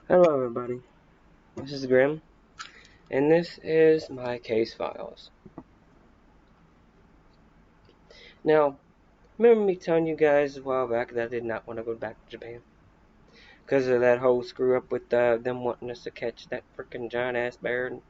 Hello everybody, this is Grim, and this is my case files. Now, remember me telling you guys a while back that I did not want to go back to Japan? Because of that whole screw up with them wanting us to catch that freaking giant ass bear, and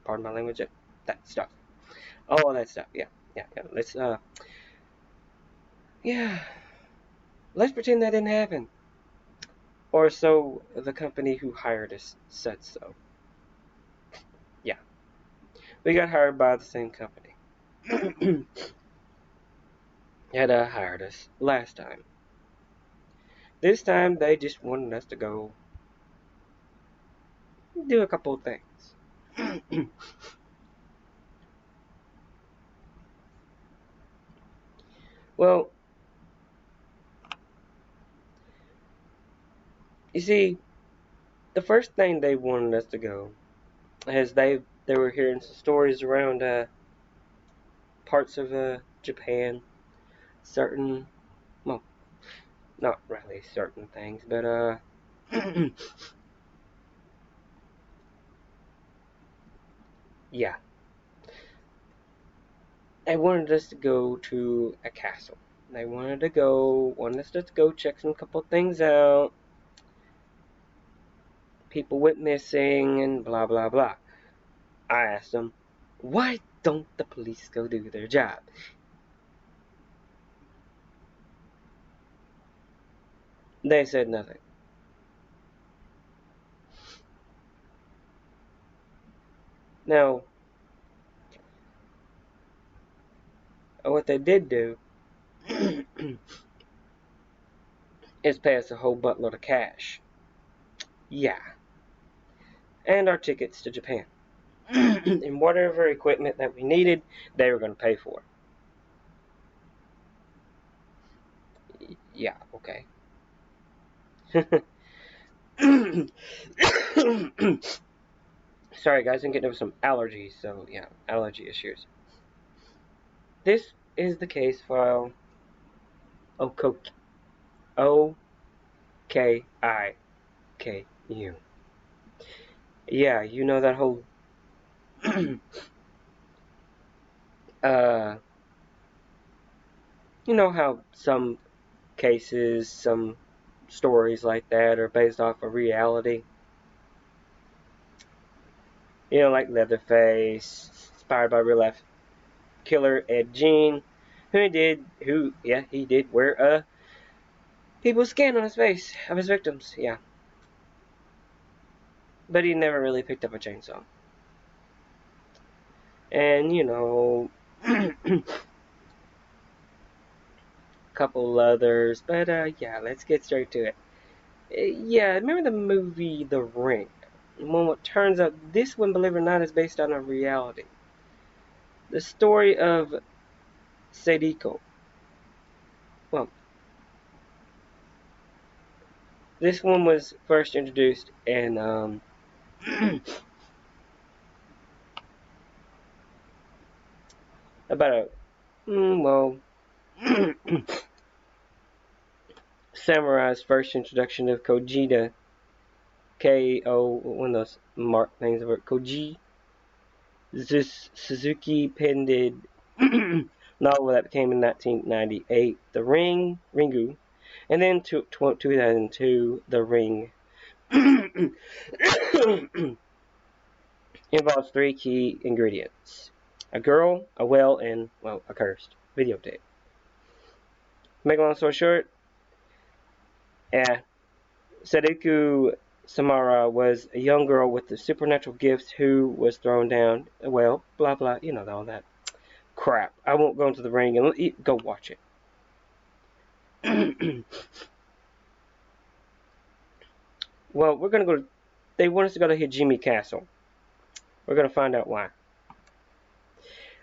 pardon my language, that stuff. All that stuff, yeah. Yeah, let's pretend that didn't happen. Or so the company who hired us said so. Yeah, we got hired by the same company. Had hired us last time. This time they just wanted us to go do a couple of things. Well, you see, the first thing they wanted us to go is they were hearing some stories around parts of Japan, certain, well, not really certain things, but yeah, they wanted us to go to a castle. They wanted us to go check some couple things out. People went missing and blah blah blah. I asked them, why don't the police go do their job? They said nothing. Now, what they did do is pay us a whole buttload of cash. Yeah. And our tickets to Japan. And whatever equipment that we needed, they were going to pay for. Yeah, okay. Sorry guys, I'm getting over some allergies, so yeah, allergy issues. This is the case file Okoki. O-K-I-K-U. Yeah, you know that whole uh you know how some cases, some stories like that are based off of reality? You know, like Leatherface, inspired by real life killer Ed Gein, he did wear a people's skin on his face of his victims, yeah. But he never really picked up a chainsaw. And, you know, a couple others, but yeah, let's get straight to it. Yeah, remember the movie The Ring? Well, it turns out this one, believe it or not, is based on a reality. The story of Sadiko. Well, this one was first introduced in about a well Samurai's first introduction of Kojita, K-O, one of those mark things of it, Koji Suzuki penned novel that became in 1998 The Ringu, and then 2002 The Ring. Involves three key ingredients: a girl, a well, and, well, a cursed videotape. Make a long story short, yeah, Sadako Samara was a young girl with the supernatural gifts who was thrown down, well, blah blah, you know, all that crap. I won't go into the ring and go watch it. Well, we're gonna go. They want us to go to Hijimi Castle. We're gonna find out why.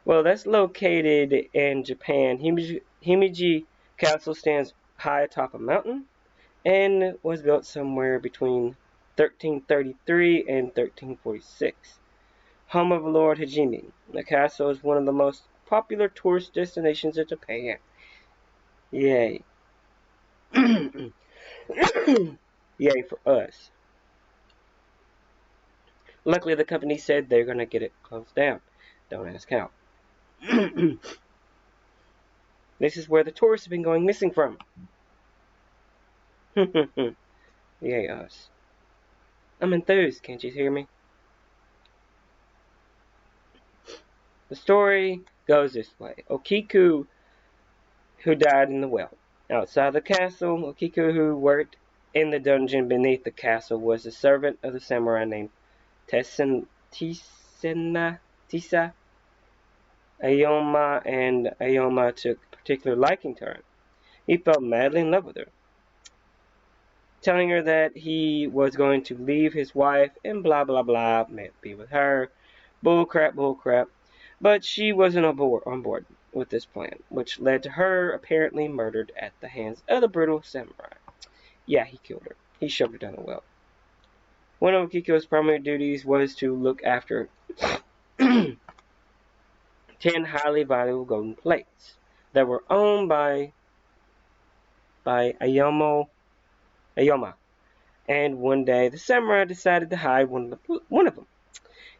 Well, that's located in Japan. Himeji Castle stands high atop a mountain and was built somewhere between 1333 and 1346. Home of Lord Hajime. The castle is one of the most popular tourist destinations in Japan. Yay. Yay for us. Luckily, the company said they're going to get it closed down. Don't ask how. This is where the tourists have been going missing from. Yay us. I'm enthused, can't you hear me? The story goes this way. Okiku, who died in the well. Outside the castle, Okiku, who worked in the dungeon beneath the castle, was a servant of the samurai named Tisa Ayoma, and Ayoma took particular liking to her. He fell madly in love with her, telling her that he was going to leave his wife and blah blah blah, be with her. Bull crap, bull crap. But she wasn't on board with this plan, which led to her apparently murdered at the hands of the brutal samurai. Yeah, he killed her. He shoved her down the well. One of Kiko's primary duties was to look after 10 highly valuable golden plates that were owned by Ayoma. And one day the samurai decided to hide one of them.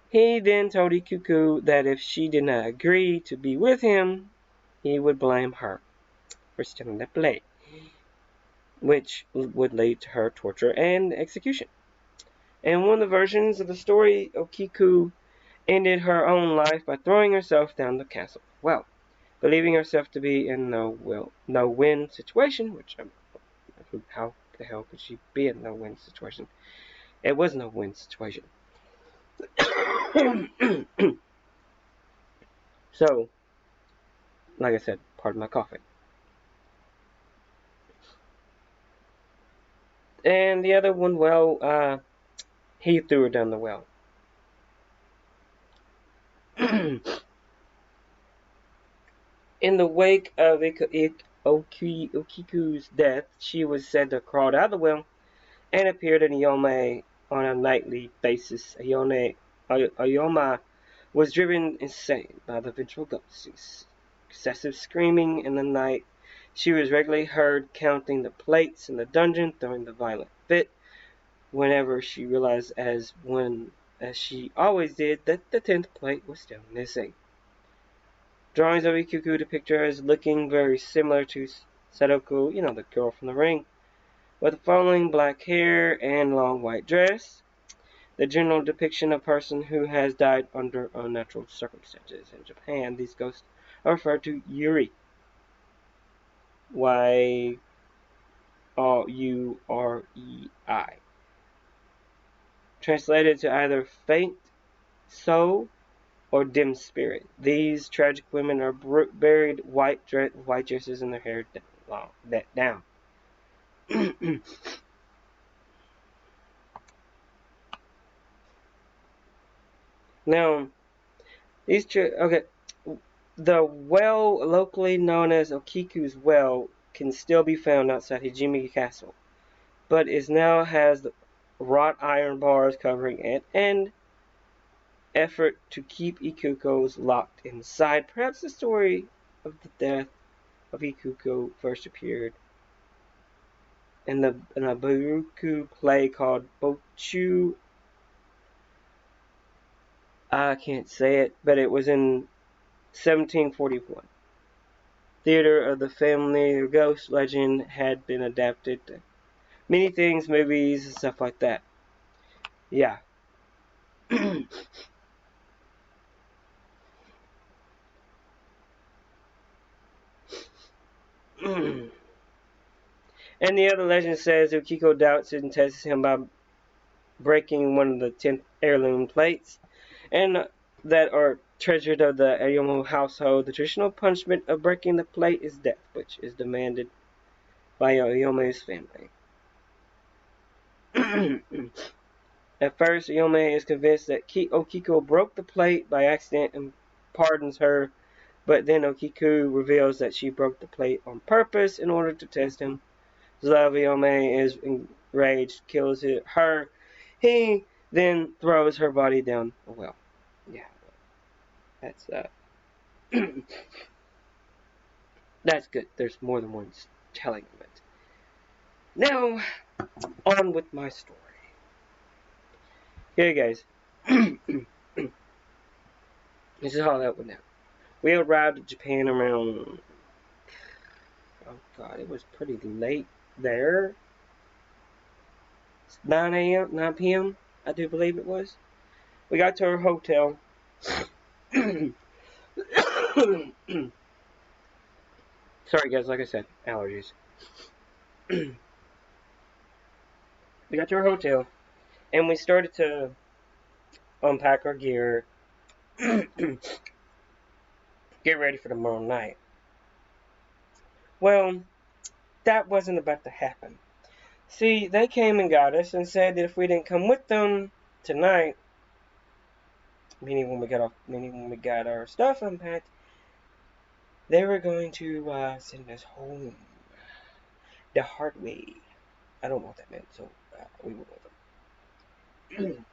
He then told Ikuku that if she did not agree to be with him, he would blame her for stealing the plate, which would lead to her torture and execution. In one of the versions of the story, Okiku ended her own life by throwing herself down the castle well, believing herself to be in no-win situation, which how the hell could she be in no-win situation? It was no win situation. So, like I said, pardon my coughing. And the other one, well, he threw her down the well. In the wake of Okiku's death, she was said to have crawled out of the well and appeared in Ayoma on a nightly basis. Ayoma was driven insane by the vengeful ghosts. Excessive screaming in the night. She was regularly heard counting the plates in the dungeon, throwing the violent fit whenever she realized, as she always did, that the 10th plate was still missing. Drawings of Ikuku depict her as looking very similar to Sadako, the girl from The Ring, with flowing black hair and long white dress. The general depiction of a person who has died under unnatural circumstances. In Japan, these ghosts are referred to Yuri. Y-U-R-E-I. Translated to either faint soul or dim spirit. These tragic women are buried white dresses and their hair down. Now, the well, locally known as Okiku's Well, can still be found outside Hijimi Castle, but now has wrought iron bars covering it and effort to keep Ikuko locked inside. Perhaps the story of the death of Ikuko first appeared in a Baroque play called Bochu. I can't say it, but it was in 1741. Theater of the Family Ghost legend had been adapted to many things, movies, and stuff like that. Yeah. And the other legend says Ukiko doubts it and tests him by breaking one of the 10 heirloom plates, and that are treasured of the Aoyama household. The traditional punishment of breaking the plate is death, which is demanded by Aoyama's family. At first, Ayome is convinced that Okiko broke the plate by accident and pardons her, but then Okiku reveals that she broke the plate on purpose in order to test him. Ayome is enraged, kills her. He then throws her body down a well. Yeah, that's that's good. There's more than one telling of it. Now, on with my story. Here, guys. This is how that went down. We arrived at Japan around, oh god, it was pretty late there. 9 a.m., 9 p.m., I do believe it was. We got to our hotel. Sorry guys, like I said, allergies. We got to our hotel, and we started to unpack our gear, get ready for tomorrow night. Well, that wasn't about to happen. See, they came and got us and said that if we didn't come with them tonight, meaning when we got our stuff unpacked, they were going to send us home the hard way. I don't know what that meant, so we went with them.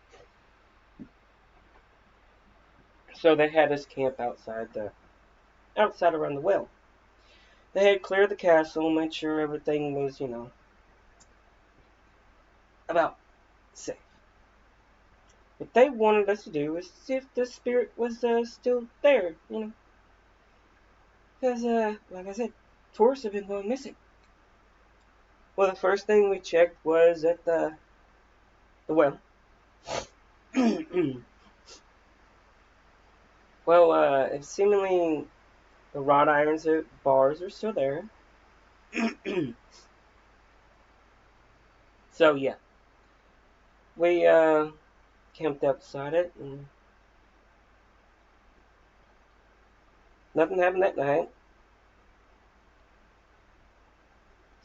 So they had us camp outside around the well. They had cleared the castle, made sure everything was, about safe. What they wanted us to do was see if the spirit was still there, because like I said, tourists have been going missing. Well, the first thing we checked was at the well. Well, seemingly the wrought irons bars are still there. So yeah, we camped outside it, and nothing happened that night.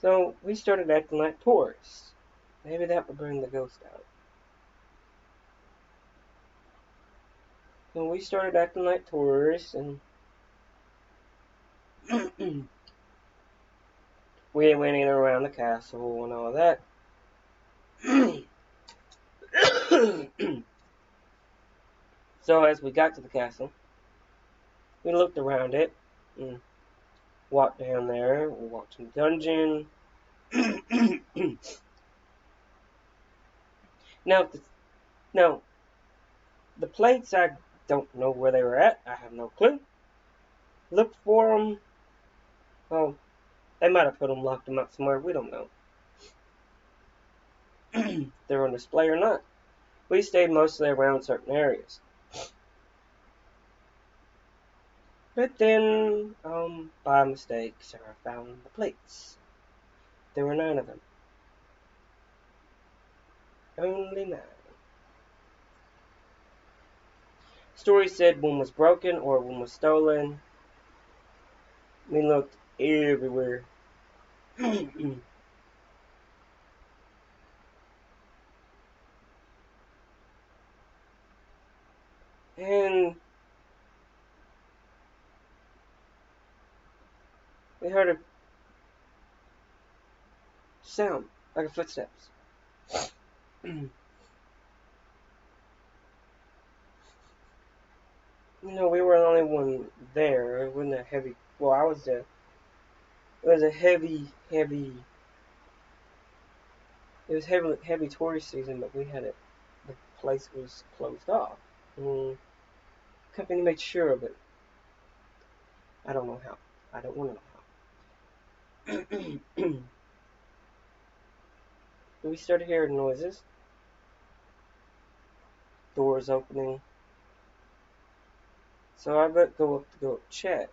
So we started acting like tourists. Maybe that would bring the ghost out. So we started acting like tourists, and we went in around the castle and all that. So as we got to the castle, we looked around it and walked down there. We walked in the dungeon. Now, the plates, I don't know where they were at. I have no clue. Looked for them. Well, they might have locked them up somewhere. We don't know. They're on display or not. We stayed mostly around certain areas. But then, by mistake, Sarah found the plates. There were 9 of them. Only 9. Story said one was broken or one was stolen. We looked everywhere. And we heard a sound, like a footsteps. We were the only one there. It wasn't a heavy. Well, I was there. It was a heavy. It was heavy tourist season, but we had it. The place was closed off. Company made sure of it. I don't know how. I don't want to know how. We started hearing noises. Doors opening. So I better go up to check.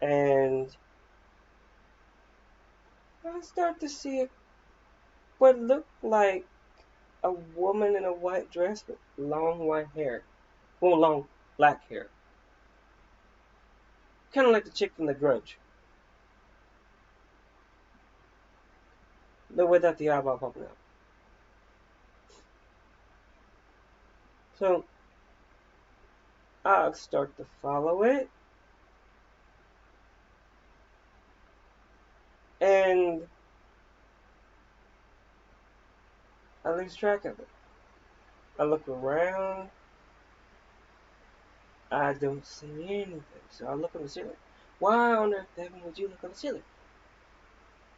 And I start to see what looked like a woman in a white dress with long white hair. Well, long black hair. Kind of like the chick from The Grudge. But without the eyeball popping out. So I start to follow it. And I lose track of it. I look around. I don't see anything. So I look on the ceiling. Why on earth, Devin, would you look on the ceiling?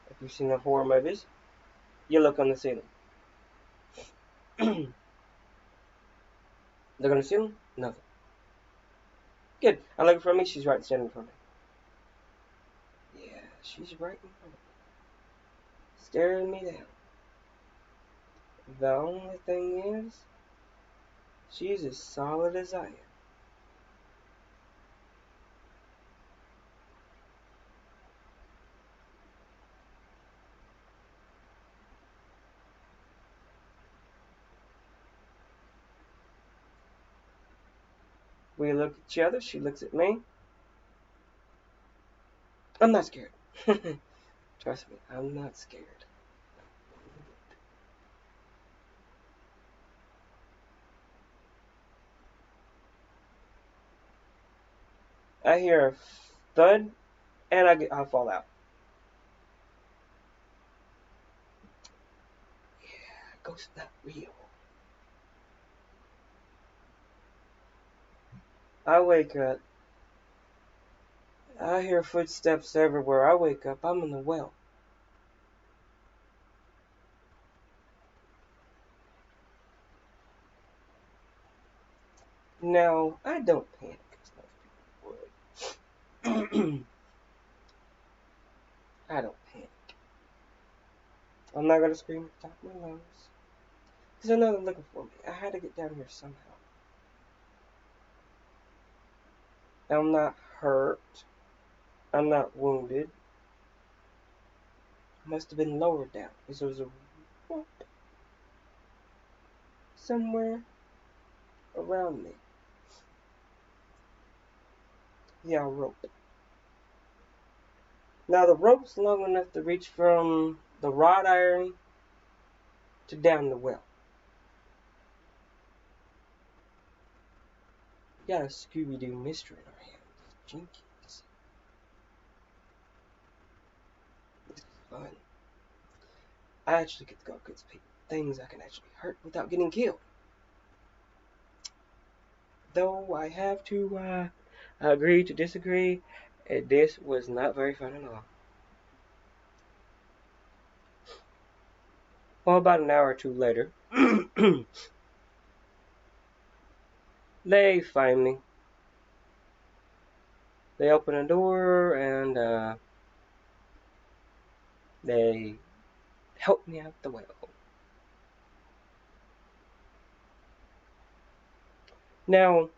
Have you seen the horror movies? You look on the ceiling. Look on the ceiling? Nothing. Good. I look in front of me. She's right standing in front of me. Yeah, she's right in front of me. Staring me down. The only thing is, she's as solid as I am. We look at each other. She looks at me. I'm not scared. Trust me, I'm not scared. I hear a thud, and I fall out. Yeah, ghost not real. I wake up. I hear footsteps everywhere. I wake up. I'm in the well. Now, I don't panic as most people would. I don't panic. I'm not going to scream at the top of my lungs. Because I know they're looking for me. I had to get down here somehow. I'm not hurt. I'm not wounded. I must have been lowered down. Because there was a rope somewhere around me. Yeah, a rope. Now the rope's long enough to reach from the wrought iron to down the well. Got a Scooby-Doo mystery in our hands. Jinkies. This is fun. I actually get to go against things I can actually hurt without getting killed. Though I have to agree to disagree, this was not very fun at all. Well, about an hour or two later, they find me. They open a door and they help me out the well. Now,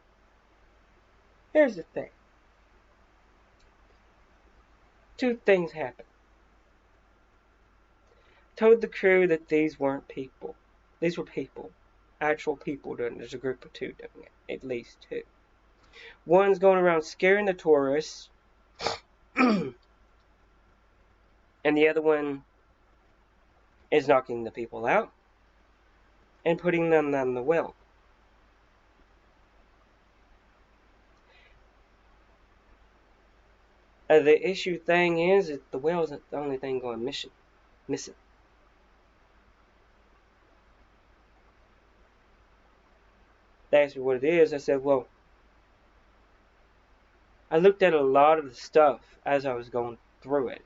here's the thing. Two things happened. Told the crew that these weren't people. These were people. Actual people doing it. There's a group of two doing it. At least two. One's going around scaring the tourists. And the other one is knocking the people out and putting them down the well. The issue thing is that the well isn't the only thing going missing. They asked me what it is. I said, well, I looked at a lot of the stuff as I was going through it.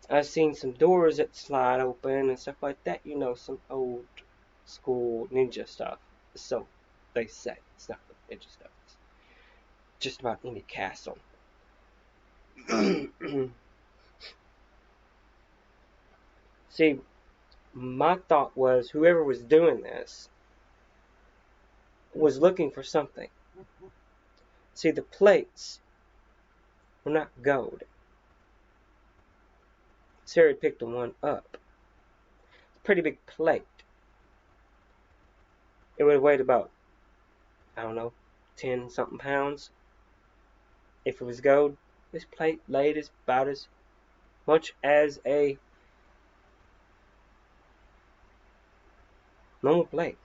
I've seen some doors that slide open and stuff like that. You know, some old school ninja stuff. So they say. It's not ninja stuff. It's just about any castle. See, my thought was whoever was doing this was looking for something. See, the plates were not gold. Sarah picked the one up. It's a pretty big plate. It would have weighed about, I don't know, 10 something pounds. If it was gold, this plate weighed about as much as a normal plate.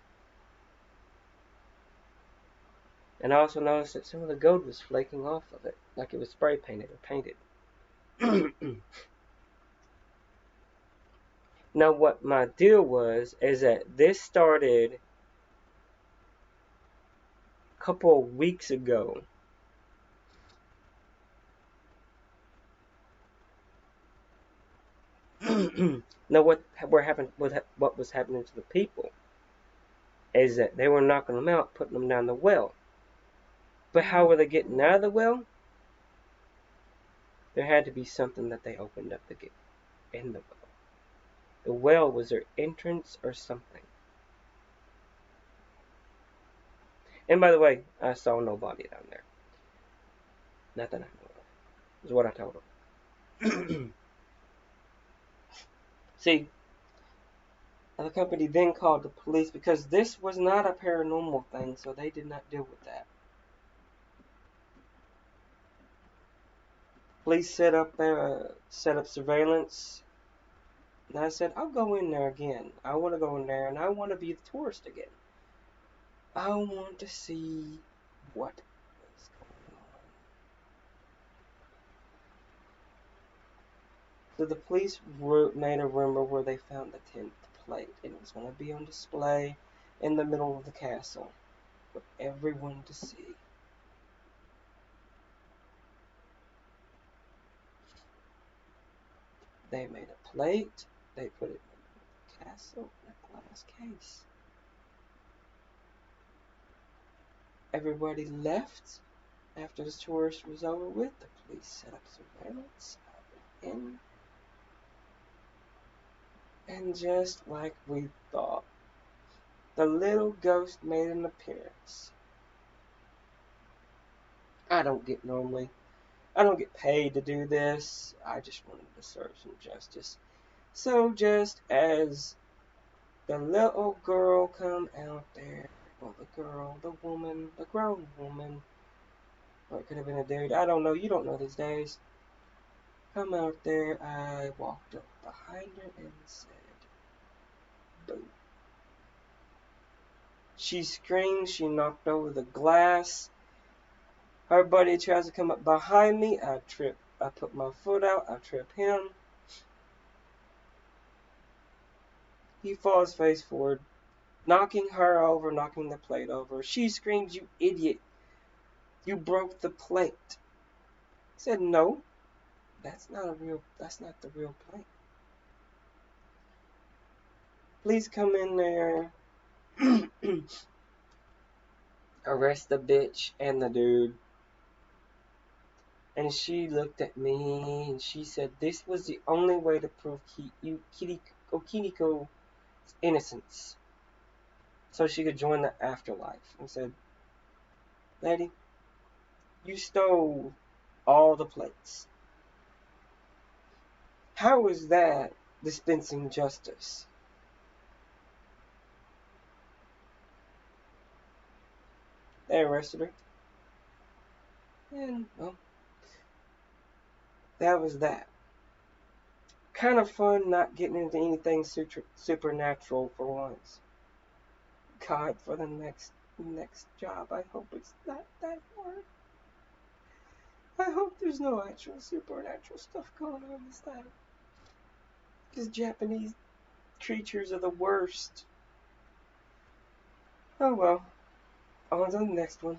And I also noticed that some of the gold was flaking off of it, like it was spray painted or painted. Now what my deal was is that this started a couple of weeks ago. Now, what was happening to the people is that they were knocking them out, putting them down the well. But how were they getting out of the well? There had to be something that they opened up to get in the well. The well was their entrance or something. And by the way, I saw nobody down there. Not that I know of. Is what I told them. See, the company then called the police because this was not a paranormal thing, so they did not deal with that. Police set up surveillance. And I said, I'll go in there again. I want to go in there and I want to be the tourist again. I want to see what is going on. So the police made a rumor where they found the 10th plate, and it was going to be on display in the middle of the castle for everyone to see. They made a plate, they put it in the castle in a glass case. Everybody left after the tourist was over with. The police set up surveillance. I went in. And just like we thought, the little ghost made an appearance. I don't get paid to do this. I just wanted to serve some justice. So just as the little girl come out there, or the woman, the grown woman, or it could have been a dude, I don't know, you don't know these days. Come out there, I walked up behind her and said, boo. She screamed, she knocked over the glass. Her buddy tries to come up behind me, I trip. I put my foot out, I trip him. He falls face forward, knocking her over, knocking the plate over. She screams, you idiot. You broke the plate. I said, no, that's not the real plate. Please come in there. Arrest the bitch and the dude. And she looked at me and she said this was the only way to prove Kiniko's innocence. So she could join the afterlife. And said, lady, you stole all the plates. How is that dispensing justice? They arrested her. And, well, that was that. Kind of fun not getting into anything supernatural for once. God, for the next job, I hope it's not that hard. I hope there's no actual supernatural stuff going on this time. Because Japanese creatures are the worst. Oh well. On to the next one.